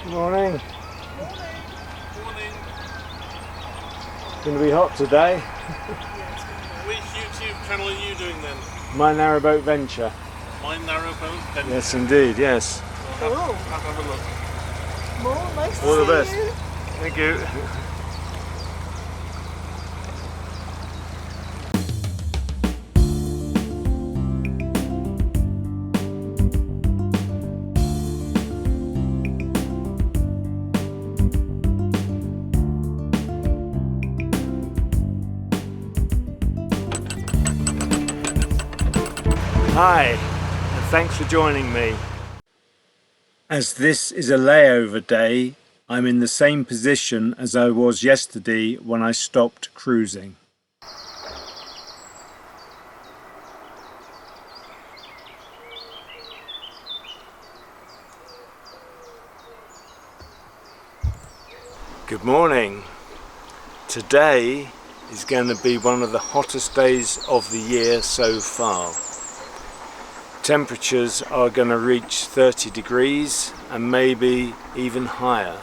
Morning. Morning. It's going to be hot today. Which YouTube channel are you doing then? My Narrowboat venture. My Narrowboat venture. Yes, indeed. Yes. We'll have a look. More, nice All the to best. see you. Thank you. Hi, and thanks for joining me. As this is a layover day, I'm in the same position as I was yesterday when I stopped cruising. Good morning. Today is going to be one of the hottest days of the year so far. Temperatures are going to reach 30 degrees and maybe even higher.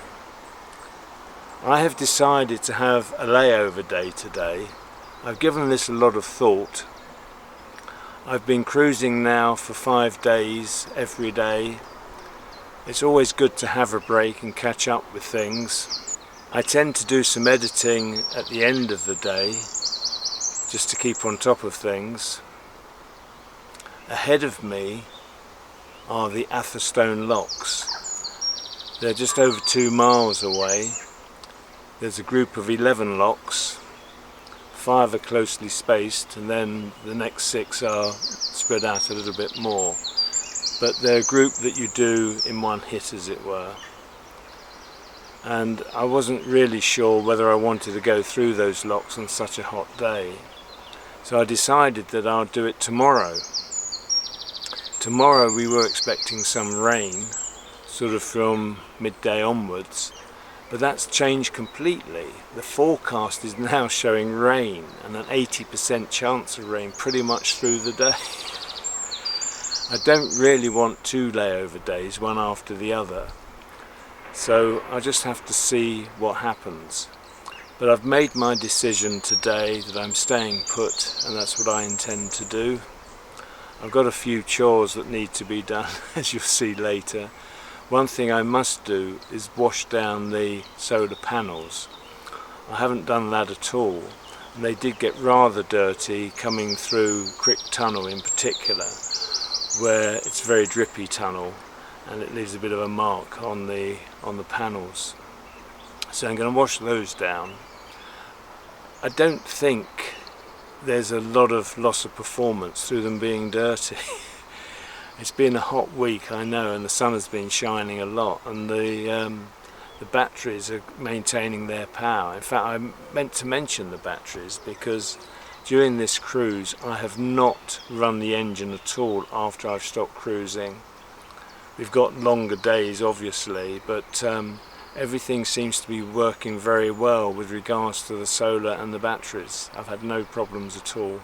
I have decided to have a layover day today. I've given this a lot of thought. I've been cruising now for 5 days every day. It's always good to have a break and catch up with things. I tend to do some editing at the end of the day just to keep on top of things. Ahead of me are the Atherstone locks. They're just over 2 miles away. There's a group of 11 locks. 5 are closely spaced and then the next 6 are spread out a little bit more. But they're a group that you do in one hit, as it were. And I wasn't really sure whether I wanted to go through those locks on such a hot day. So I decided that I'll do it tomorrow. Tomorrow we were expecting some rain, sort of from midday onwards, but that's changed completely. The forecast is now showing rain and an 80% chance of rain pretty much through the day. I don't really want 2 layover days, one after the other. So I just have to see what happens. But I've made my decision today that I'm staying put, and that's what I intend to do. I've got a few chores that need to be done, as you'll see later. One thing I must do is wash down the solar panels. I haven't done that at all, and they did get rather dirty coming through Crick Tunnel in particular, where it's a very drippy tunnel and it leaves a bit of a mark on the panels. So I'm going to wash those down. I don't think there's a lot of loss of performance through them being dirty. It's been a hot week, I know, and the sun has been shining a lot, and the batteries are maintaining their power. In fact, I meant to mention the batteries because during this cruise I have not run the engine at all after I've stopped cruising. We've got longer days obviously, but everything seems to be working very well with regards to the solar and the batteries. I've had no problems at all.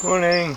Morning.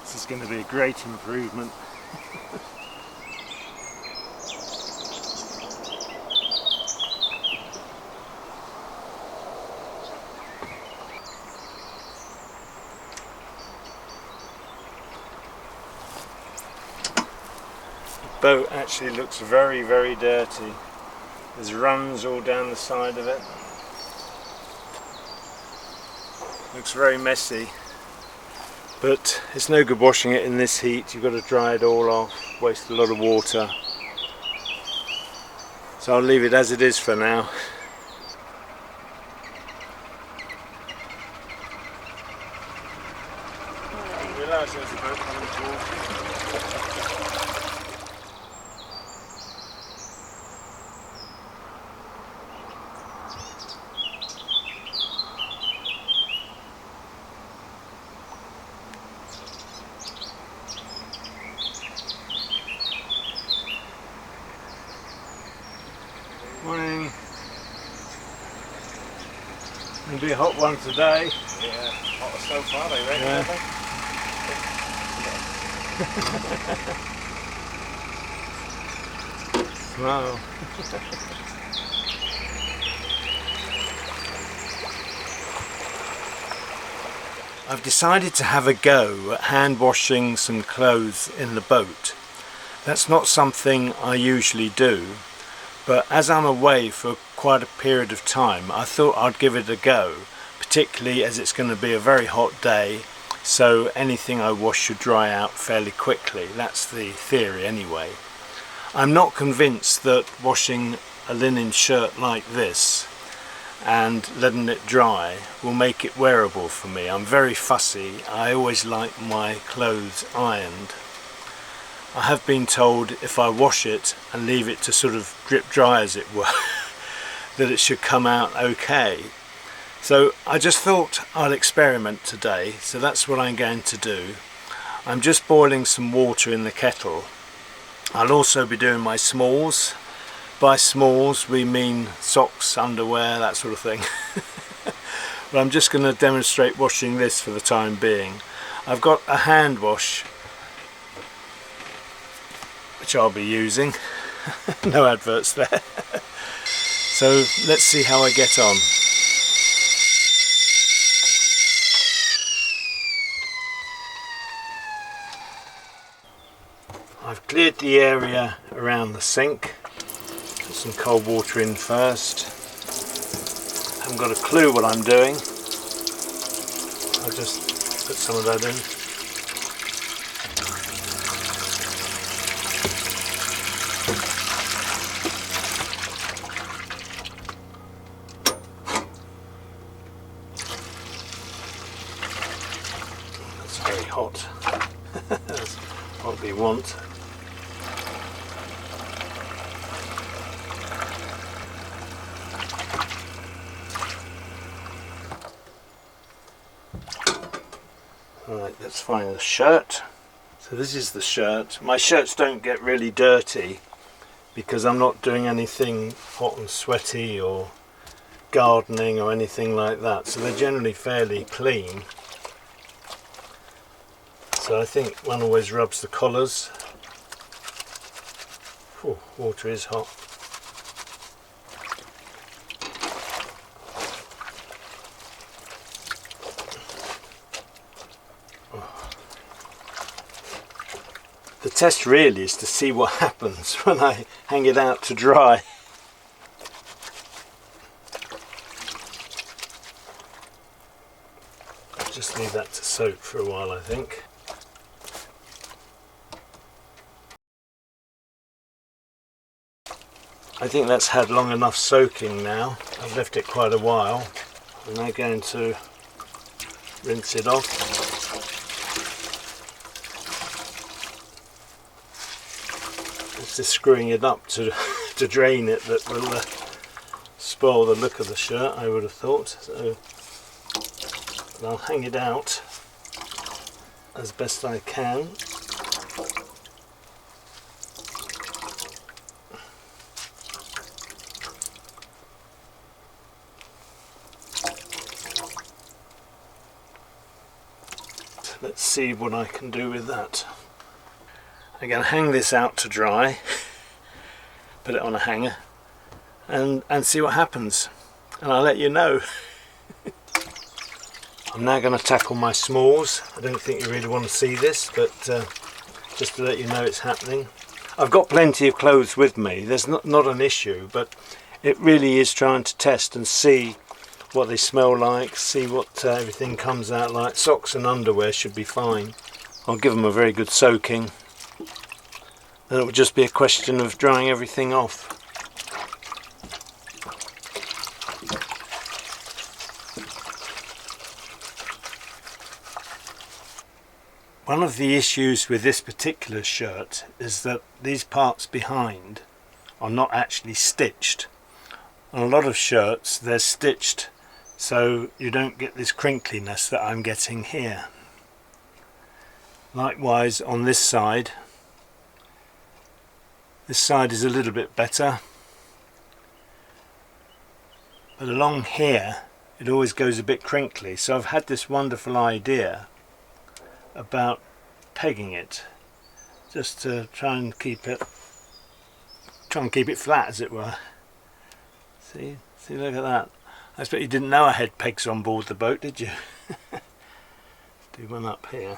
This is going to be a great improvement. boat actually looks very, very dirty. There's runs all down the side of it. Looks very messy. But it's no good washing it in this heat. You've got to dry it all off, waste a lot of water. So I'll leave it as it is for now. I realise there's a boat coming towards you. Morning. It'll be a hot one today. Yeah, hot so far, they reckon, Yeah. Wow. I've decided to have a go at hand washing some clothes in the boat. That's not something I usually do, but as I'm away for quite a period of time, I thought I'd give it a go, particularly as it's going to be a very hot day, so anything I wash should dry out fairly quickly. That's the theory anyway. I'm not convinced that washing a linen shirt like this and letting it dry will make it wearable for me. I'm very fussy. I always like my clothes ironed. I have been told if I wash it and leave it to sort of drip dry, as it were, that it should come out okay. So I just thought I'd experiment today, so that's what I'm going to do. I'm just boiling some water in the kettle. I'll also be doing my smalls. By smalls we mean socks, underwear, that sort of thing. But I'm just going to demonstrate washing this for the time being. I've got a hand wash which I'll be using. No adverts there. So let's see how I get on. I've cleared the area around the sink. Put some cold water in first. Haven't got a clue what I'm doing. I'll just put some of that in. It's very hot. That's what we want. Right, let's find the shirt. So this is the shirt. My shirts don't get really dirty because I'm not doing anything hot and sweaty or gardening or anything like that. So they're generally fairly clean. So I think one always rubs the collars. Oh, water is hot. The test really is to see what happens when I hang it out to dry. Just leave that to soak for a while, I think. I think that's had long enough soaking now. I've left it quite a while. I'm now going to rinse it off. It's just screwing it up to drain it that will spoil the look of the shirt, I would have thought. So I'll hang it out as best I can. Let's see what I can do with that. I'm going to hang this out to dry, put it on a hanger and see what happens, and I'll let you know. I'm now going to tackle my smalls. I don't think you really want to see this, but just to let you know it's happening. I've got plenty of clothes with me. There's not an issue, but it really is trying to test and see what they smell like, see what everything comes out like. Socks and underwear should be fine. I'll give them a very good soaking. Then it will just be a question of drying everything off. One of the issues with this particular shirt is that these parts behind are not actually stitched. On a lot of shirts they're stitched so you don't get this crinkliness that I'm getting here. Likewise on this side is a little bit better, but along here it always goes a bit crinkly, so I've had this wonderful idea about pegging it just to try and keep it flat, as it were. See, look at that. I expect you didn't know I had pegs on board the boat, did you? Do one up here.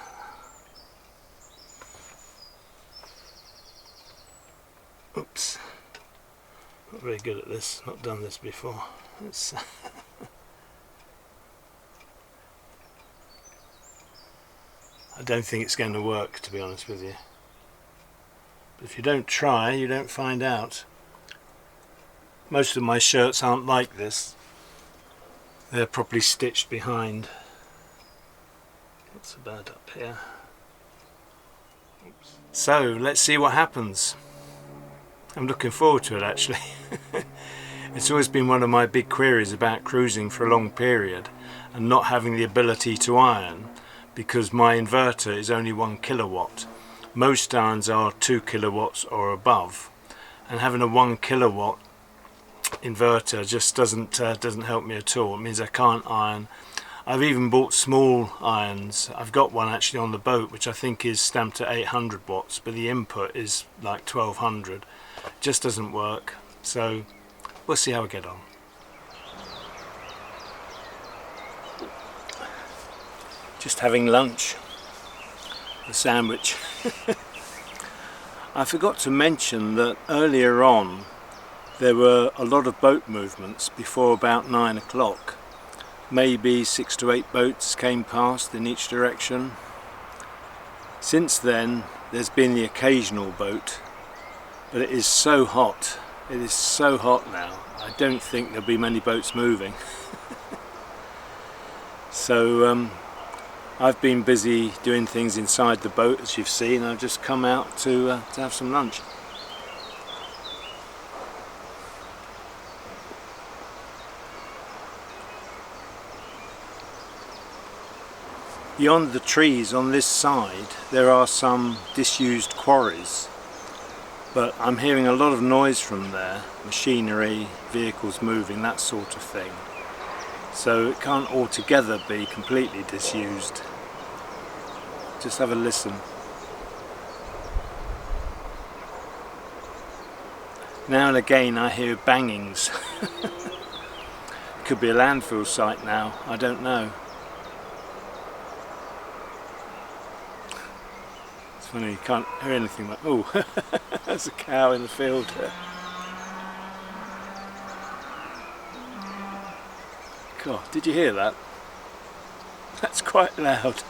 Oops, not very good at this, not done this before. Let's I don't think it's going to work, to be honest with you. But if you don't try, you don't find out. Most of my shirts aren't like this. They're properly stitched behind. Not so bad up here. Oops. So, let's see what happens. I'm looking forward to it, actually. It's always been one of my big queries about cruising for a long period and not having the ability to iron, because my inverter is only 1 kilowatt. Most irons are 2 kilowatts or above, and having a 1 kilowatt inverter just doesn't help me at all. It means I can't iron. I've even bought small irons. I've got one actually on the boat which I think is stamped at 800 watts, but the input is like 1200. It just doesn't work, so we'll see how I get on. Just having lunch, a sandwich. I forgot to mention that earlier on there were a lot of boat movements before about 9 o'clock. Maybe 6 to 8 boats came past in each direction. Since then there's been the occasional boat, but it is so hot. It is so hot now. I don't think there'll be many boats moving. So I've been busy doing things inside the boat, as you've seen. I've just come out to have some lunch. Beyond the trees on this side there are some disused quarries, but I'm hearing a lot of noise from there, machinery, vehicles moving, that sort of thing. So it can't altogether be completely disused. Just have a listen. Now and again I hear bangings. Could be a landfill site now, I don't know. It's funny, you can't hear anything like, oh, there's a cow in the field there. God, did you hear that? That's quite loud.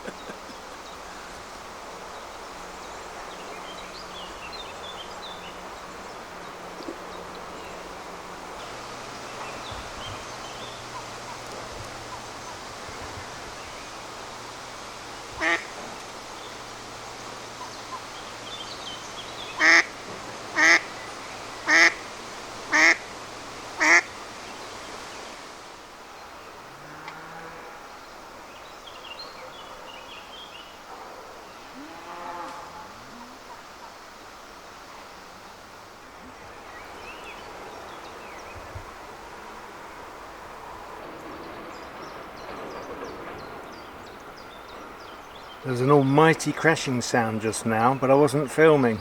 There's an almighty crashing sound just now, but I wasn't filming.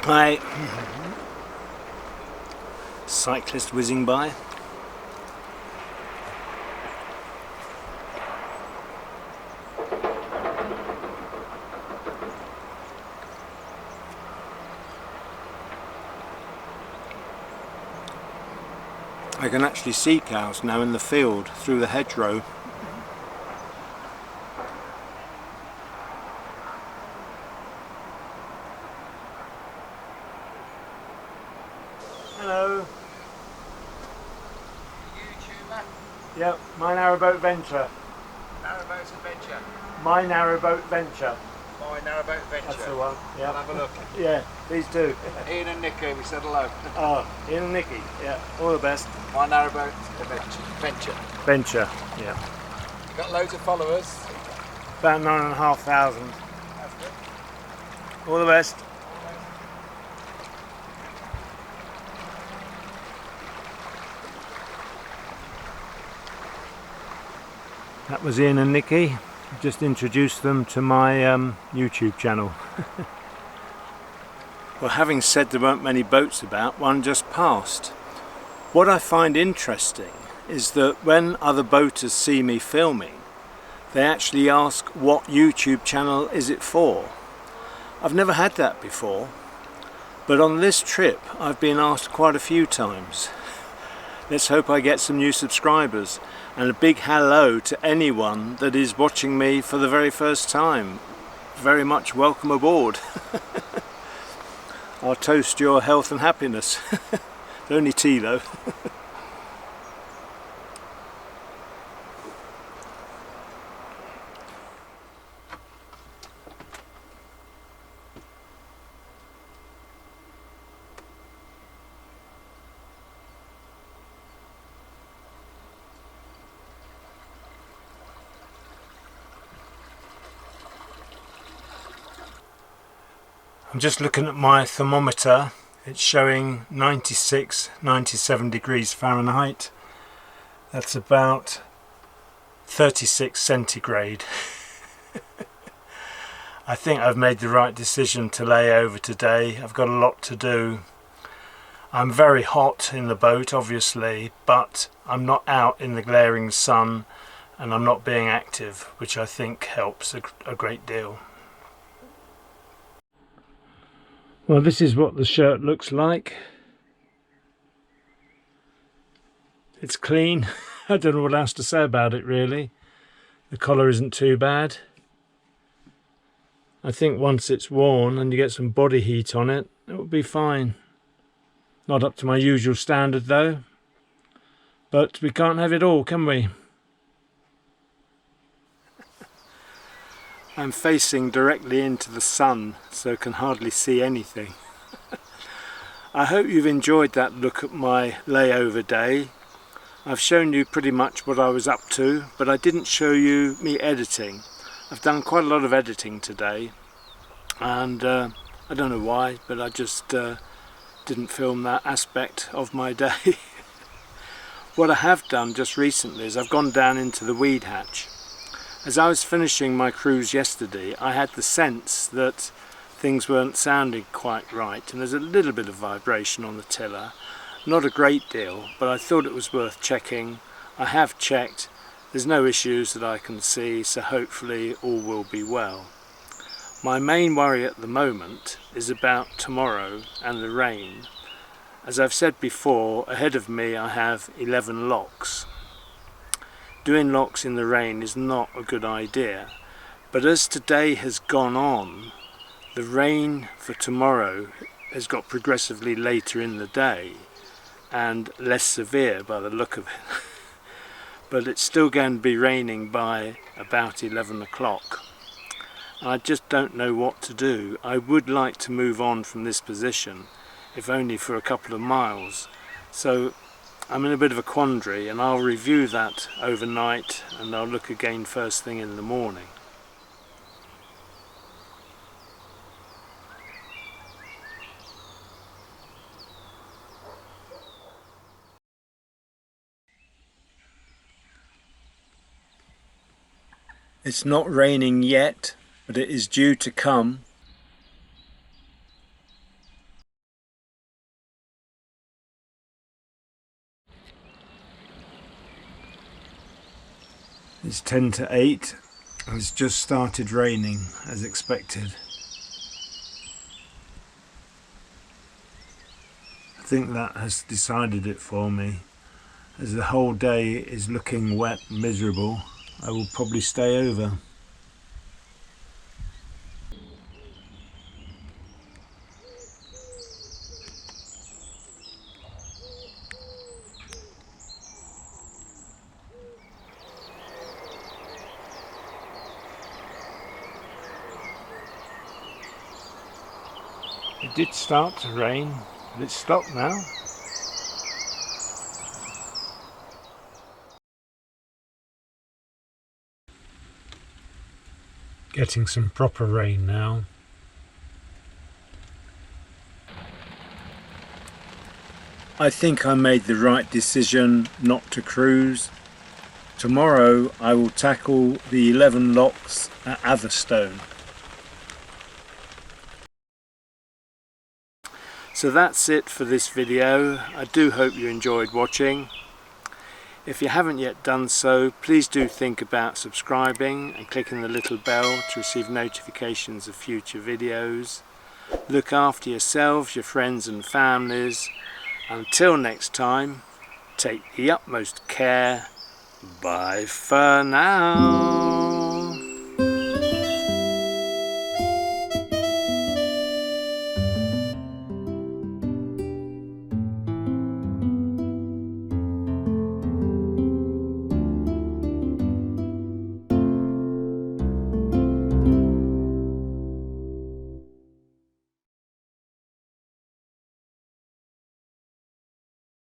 Hi. Cyclist whizzing by. I can actually see cows now in the field through the hedgerow. Hello. YouTuber? Yep, my narrowboat venture. Narrowboat's Adventure. My narrowboat venture. My Narrowboat Venture. That's the one. Yeah. I'll have a look. Yeah, please do. Ian and Nicky, we said hello. Oh, Ian and Nicky. Yeah, all the best. My Narrowboat Adventure. Venture. Yeah. You've got loads of followers. About 9,500. That's good. All the best. That was Ian and Nicky. Just introduced them to my YouTube channel. Well, having said there weren't many boats about, one just passed. What I find interesting is that when other boaters see me filming, they actually ask what YouTube channel is it for. I've never had that before, but on this trip I've been asked quite a few times. Let's hope I get some new subscribers, and a big hello to anyone that is watching me for the very first time. Very much welcome aboard. I'll toast your health and happiness. Only tea though. I'm just looking at my thermometer. It's showing 96, 97 degrees Fahrenheit. That's about 36 centigrade. I think I've made the right decision to lay over today. I've got a lot to do. I'm very hot in the boat, obviously, but I'm not out in the glaring sun and I'm not being active, which I think helps a great deal. Well, this is what the shirt looks like. It's clean. I don't know what else to say about it really. The collar isn't too bad. I think once it's worn and you get some body heat on it, it will be fine. Not up to my usual standard though. But we can't have it all, can we? I'm facing directly into the sun, so can hardly see anything. I hope you've enjoyed that look at my layover day. I've shown you pretty much what I was up to, but I didn't show you me editing. I've done quite a lot of editing today, and I don't know why, but I just didn't film that aspect of my day. What I have done just recently is I've gone down into the weed hatch. As I was finishing my cruise yesterday, I had the sense that things weren't sounding quite right, and there's a little bit of vibration on the tiller. Not a great deal, but I thought it was worth checking. I have checked. There's no issues that I can see, so hopefully all will be well. My main worry at the moment is about tomorrow and the rain. As I've said before, ahead of me I have 11 locks. Doing locks in the rain is not a good idea, but as today has gone on, the rain for tomorrow has got progressively later in the day and less severe by the look of it. But it's still going to be raining by about 11 o'clock. I just don't know what to do. I would like to move on from this position, if only for a couple of miles. So I'm in a bit of a quandary, and I'll review that overnight and I'll look again first thing in the morning. It's not raining yet, but it is due to come. It's 10 to 8 and it's just started raining as expected. I think that has decided it for me. as the whole day is looking wet and miserable, I will probably stay over. It did start to rain, but it's stopped now. Getting some proper rain now. I think I made the right decision not to cruise. Tomorrow I will tackle the 11 locks at Atherstone. So that's it for this video. I do hope you enjoyed watching. If you haven't yet done so, please do think about subscribing and clicking the little bell to receive notifications of future videos. Look after yourselves, your friends and families. Until next time, take the utmost care. Bye for now.